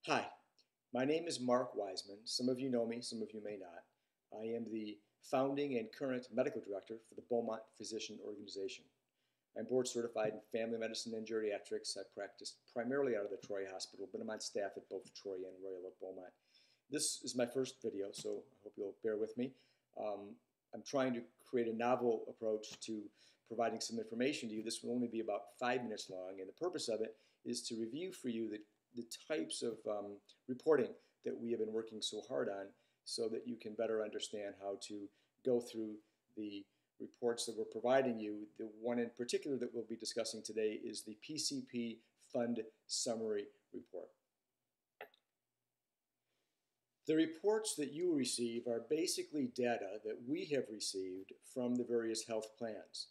Hi, my name is Marc Weisman. Some of you know me, some of you may not. I am the founding and current medical director for the Beaumont Physician Organization. I'm board certified in family medicine and geriatrics. I practice primarily out of the Troy Hospital, but I'm on staff at both Troy and Royal Oak Beaumont. This is my first video, so I hope you'll bear with me. I'm trying to create a novel approach to providing some information to you. This will only be about 5 minutes long, and the purpose of it is to review for you the types of reporting that we have been working so hard on so that you can better understand how to go through the reports that we're providing you. The one in particular that we'll be discussing today is the PCP Fund Summary Report. The reports that you receive are basically data that we have received from the various health plans.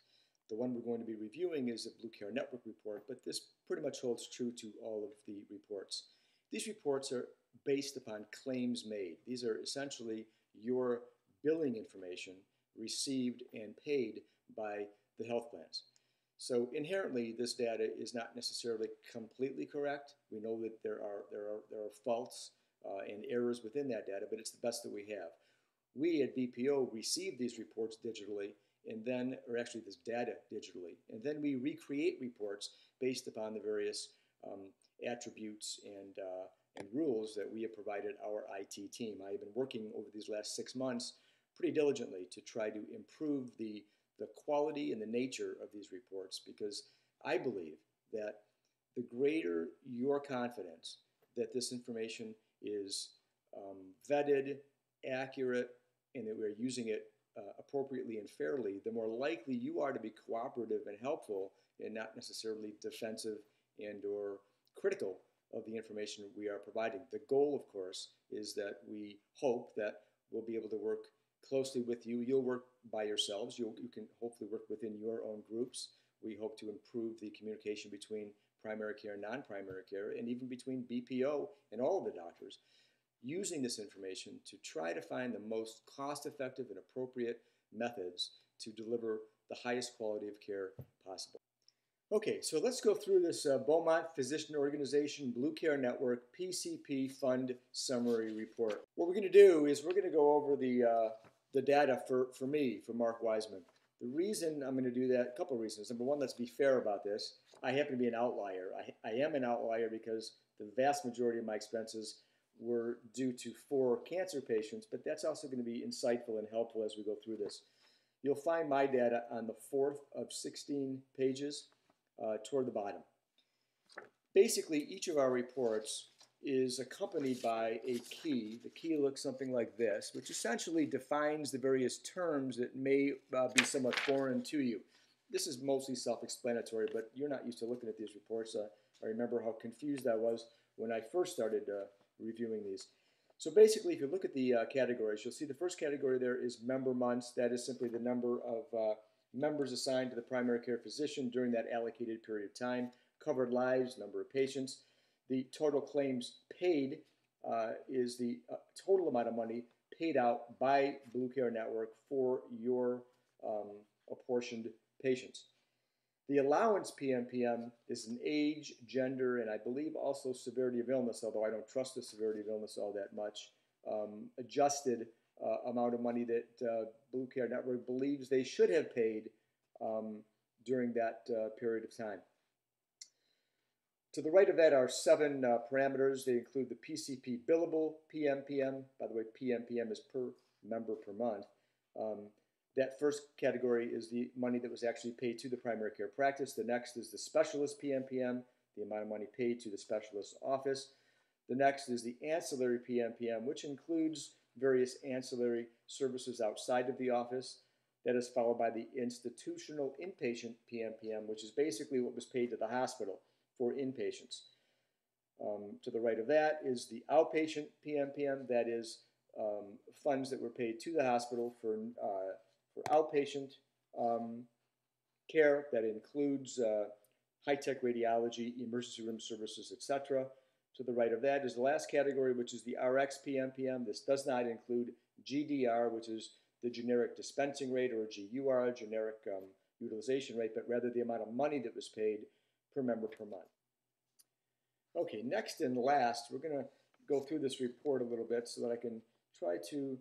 The one we're going to be reviewing is a Blue Care Network report, but this pretty much holds true to all of the reports. These reports are based upon claims made. These are essentially your billing information received and paid by the health plans. So inherently, this data is not necessarily completely correct. We know that there are faults and errors within that data, but it's the best that we have. We at BPO receive these reports digitally, and then, or actually this data digitally, and then we recreate reports based upon the various attributes and rules that we have provided our IT team. I have been working over these last 6 months pretty diligently to try to improve the quality and the nature of these reports, because I believe that the greater your confidence that this information is vetted, accurate, and that we're using it appropriately and fairly, the more likely you are to be cooperative and helpful and not necessarily defensive and or critical of the information we are providing. The goal, of course, is that we hope that we'll be able to work closely with you. You'll work by yourselves. You can hopefully work within your own groups. We hope to improve the communication between primary care and non-primary care, and even between BPO and all of the doctors, using this information to try to find the most cost-effective and appropriate methods to deliver the highest quality of care possible. Okay, so let's go through this Beaumont Physician Organization Blue Care Network PCP Fund Summary Report. What we're going to do is we're going to go over the data for me, for Marc Weisman. The reason I'm going to do that, a couple of reasons. Number one, let's be fair about this. I happen to be an outlier. I am an outlier because the vast majority of my expenses were due to 4 cancer patients, but that's also going to be insightful and helpful as we go through this. You'll find my data on the 4th of 16 pages toward the bottom. Basically, each of our reports is accompanied by a key. The key looks something like this, which essentially defines the various terms that may be somewhat foreign to you. This is mostly self-explanatory, but you're not used to looking at these reports. I remember how confused I was when I first started reviewing these. So basically, if you look at the categories, you'll see the first category there is member months. That is simply the number of members assigned to the primary care physician during that allocated period of time. Covered lives, number of patients. The total claims paid is the total amount of money paid out by Blue Care Network for your apportioned patients. The allowance PMPM is an age, gender, and I believe also severity of illness, although I don't trust the severity of illness all that much, adjusted amount of money that Blue Care Network believes they should have paid during that period of time. To the right of that are 7 parameters. They include the PCP billable PMPM. By the way, PMPM is per member per month. That first category is the money that was actually paid to the primary care practice. The next is the specialist PMPM, the amount of money paid to the specialist office. The next is the ancillary PMPM, which includes various ancillary services outside of the office. That is followed by the institutional inpatient PMPM, which is basically what was paid to the hospital for inpatients. To the right of that is the outpatient PMPM. That is funds that were paid to the hospital for outpatient care. That includes high-tech radiology, emergency room services, etc. To the right of that is the last category, which is the RX PMPM. This does not include GDR, which is the generic dispensing rate, or GUR, generic utilization rate, but rather the amount of money that was paid per member per month. Okay, next and last, we're going to go through this report a little bit so that I can try to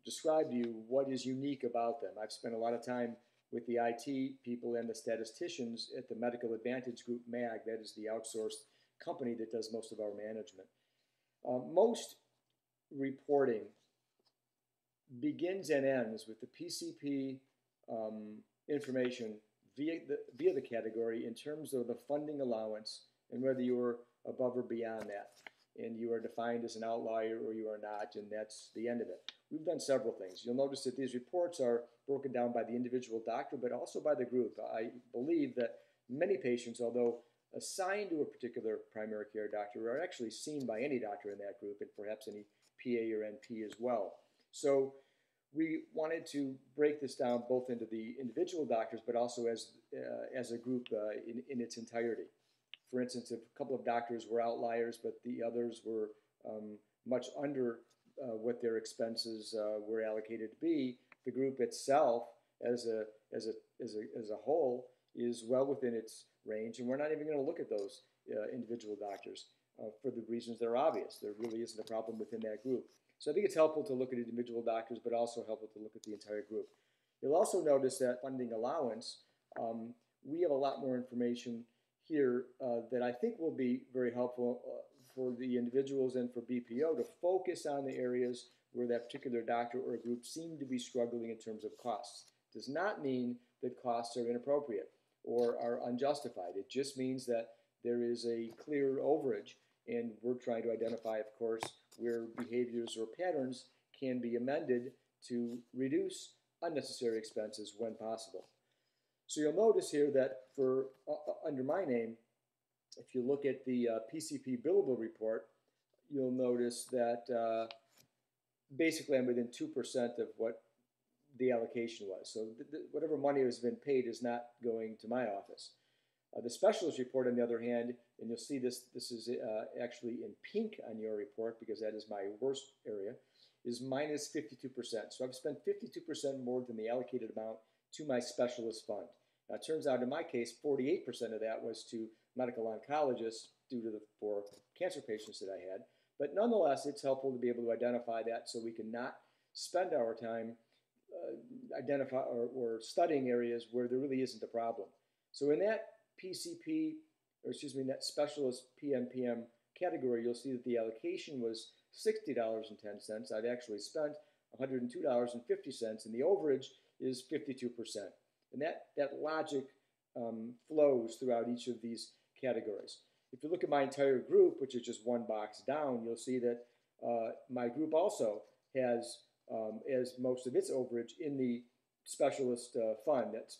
describe to you what is unique about them. I've spent a lot of time with the IT people and the statisticians at the Medical Advantage Group, MAG, that is the outsourced company that does most of our management. Most reporting begins and ends with the PCP information via the category in terms of the funding allowance and whether you are above or beyond that. And you are defined as an outlier or you are not, and that's the end of it. We've done several things. You'll notice that these reports are broken down by the individual doctor, but also by the group. I believe that many patients, although assigned to a particular primary care doctor, are actually seen by any doctor in that group and perhaps any PA or NP as well. So we wanted to break this down both into the individual doctors, but also as a group in its entirety. For instance, if a couple of doctors were outliers, but the others were much under what their expenses were allocated to be, the group itself, as a whole, is well within its range, and we're not even going to look at those individual doctors for the reasons that are obvious. There really isn't a problem within that group. So I think it's helpful to look at individual doctors, but also helpful to look at the entire group. You'll also notice that funding allowance, we have a lot more information here that I think will be very helpful for the individuals and for BPO to focus on the areas where that particular doctor or group seem to be struggling in terms of costs. Does not mean that costs are inappropriate or are unjustified. It just means that there is a clear overage, and we're trying to identify, of course, where behaviors or patterns can be amended to reduce unnecessary expenses when possible. So you'll notice here that for under my name, if you look at the PCP billable report, you'll notice that basically I'm within 2% of what the allocation was. So whatever money has been paid is not going to my office. The specialist report, on the other hand, and you'll see this is actually in pink on your report because that is my worst area, is minus 52%. So I've spent 52% more than the allocated amount to my specialist fund. Now, it turns out in my case, 48% of that was to medical oncologists due to the 4 cancer patients that I had. But nonetheless, it's helpful to be able to identify that so we can not spend our time identify or studying areas where there really isn't a problem. So in that PCP, or excuse me, in that specialist PMPM category, you'll see that the allocation was $60.10. I've actually spent $102.50, and the overage is 52%. And that logic flows throughout each of these categories. If you look at my entire group, which is just one box down, you'll see that my group also has, as most of its overage in the specialist fund, that's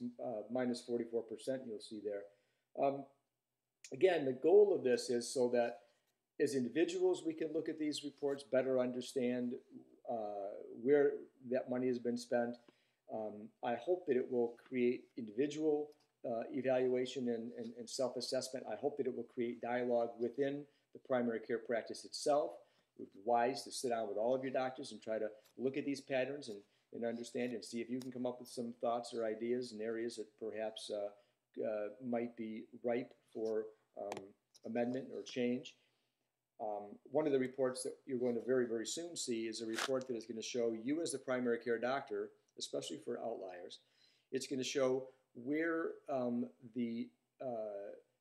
minus 44%, you'll see there. Again, the goal of this is so that as individuals we can look at these reports, better understand where that money has been spent. I hope that it will create individual evaluation and self-assessment. I hope that it will create dialogue within the primary care practice itself. It would be wise to sit down with all of your doctors and try to look at these patterns and understand and see if you can come up with some thoughts or ideas in areas that perhaps might be ripe for amendment or change. One of the reports that you're going to very, very soon see is a report that is going to show you as the primary care doctor, especially for outliers. It's going to show where the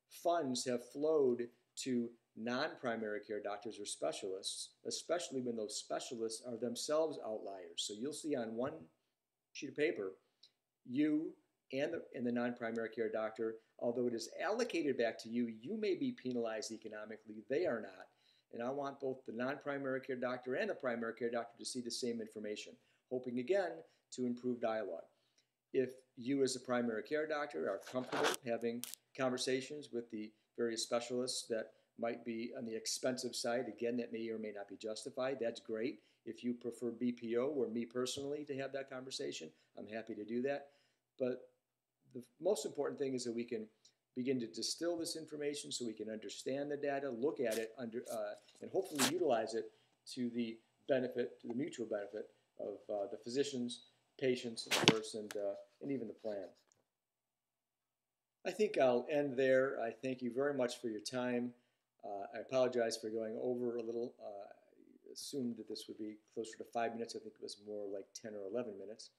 funds have flowed to non-primary care doctors or specialists, especially when those specialists are themselves outliers. So you'll see on one sheet of paper, you and the non-primary care doctor, although it is allocated back to you, you may be penalized economically, they are not. And I want both the non-primary care doctor and the primary care doctor to see the same information, hoping again to improve dialogue. If you as a primary care doctor are comfortable having conversations with the various specialists that might be on the expensive side, again, that may or may not be justified, that's great. If you prefer BPO or me personally to have that conversation, I'm happy to do that. But the most important thing is that we can begin to distill this information so we can understand the data, look at it, and hopefully utilize it to the benefit, to the mutual benefit of the physicians, patients, of course, and even the plan. I think I'll end there. I thank you very much for your time. I apologize for going over a little. I assumed that this would be closer to 5 minutes. I think it was more like 10 or 11 minutes.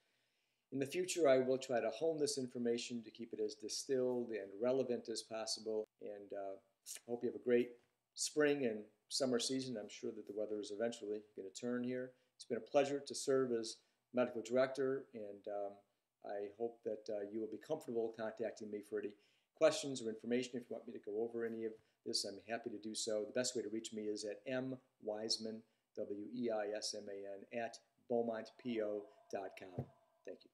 In the future, I will try to hone this information to keep it as distilled and relevant as possible. And I hope you have a great spring and summer season. I'm sure that the weather is eventually going to turn here. It's been a pleasure to serve as medical director, and I hope that you will be comfortable contacting me for any questions or information. If you want me to go over any of this, I'm happy to do so. The best way to reach me is at mweisman, Weisman, at beaumontpo.com. Thank you.